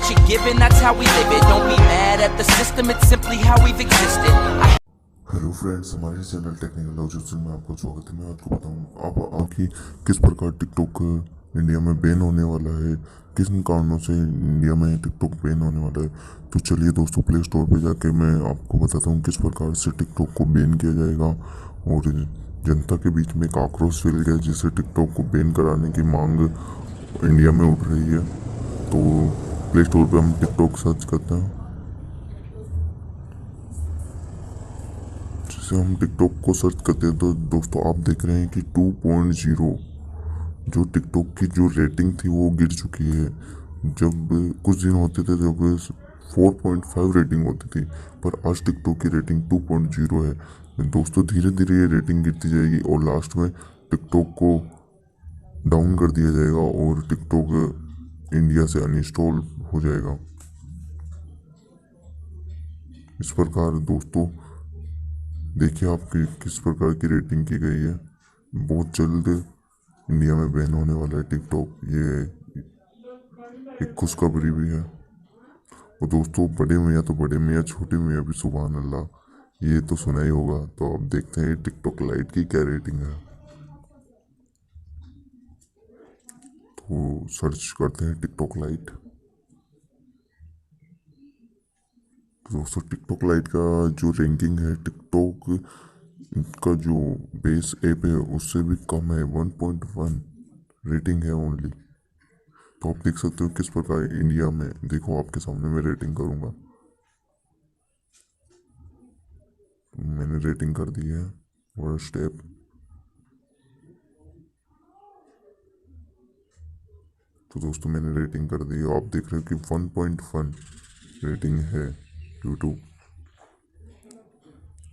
what you're given, that's how we live it. Don't be mad at the system, it's simply how we've existed. Hello friends, हमारे channel technical Navjot Singh में आपका स्वागत है। मैं आपको बताऊँ आप कि किस प्रकार टिकटॉक इंडिया में बैन होने वाला है, किस कारणों से इंडिया में टिकटॉक बैन होने वाला है। तो चलिए दोस्तों, प्ले स्टोर पे जाके मैं आपको बताता हूँ किस प्रकार से टिकटॉक को बैन किया जाएगा। और जनता के बीच में एक आक्रोश फैल गया जिससे टिकटॉक को बैन कराने की मांग इंडिया में उठ रही है। तो प्ले स्टोर पर हम टिकटॉक सर्च करते हैं। जैसे हम टिकटॉक को सर्च करते हैं तो दोस्तों आप देख रहे हैं कि 2.0 जो टिकटॉक की जो रेटिंग थी वो गिर चुकी है। जब कुछ दिन होते थे जब 4.5 रेटिंग होती थी, पर आज टिकटॉक की रेटिंग 2.0 है। दोस्तों धीरे धीरे ये रेटिंग गिरती जाएगी और लास्ट में टिकटॉक को डाउन कर दिया जाएगा और टिकटॉक इंडिया से अनइंस्टॉल हो जाएगा। इस प्रकार दोस्तों देखिए आप किस प्रकार की रेटिंग की गई है। बहुत जल्द इंडिया में बैन होने वाला है टिकटॉक। ये एक खुशखबरी भी है। और दोस्तों बड़े मियाँ तो बड़े मियाँ, छोटे मियाँ भी सुभान अल्लाह, ये तो सुना ही होगा। तो अब देखते हैं टिकटॉक लाइट की क्या रेटिंग है। तो सर्च करते हैं टिकटॉक लाइट। दोस्तों टिकटॉक लाइट का जो रैंकिंग है, टिकटॉक का जो बेस ऐप है उससे भी कम है। 1.1 रेटिंग है ओनली। तो आप देख सकते हो किस प्रकार इंडिया में, देखो आपके सामने मैं रेटिंग करूँगा। मैंने रेटिंग कर दी है फर्स्ट ऐप। तो दोस्तों मैंने रेटिंग कर दी है। आप देख रहे हो कि 1.1 रेटिंग है यूट्यूब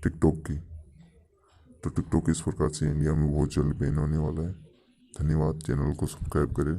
टिकटॉक की। तो टिकटॉक इस प्रकार से इंडिया में बहुत जल्द बैन होने वाला है। धन्यवाद। चैनल को सब्सक्राइब करें।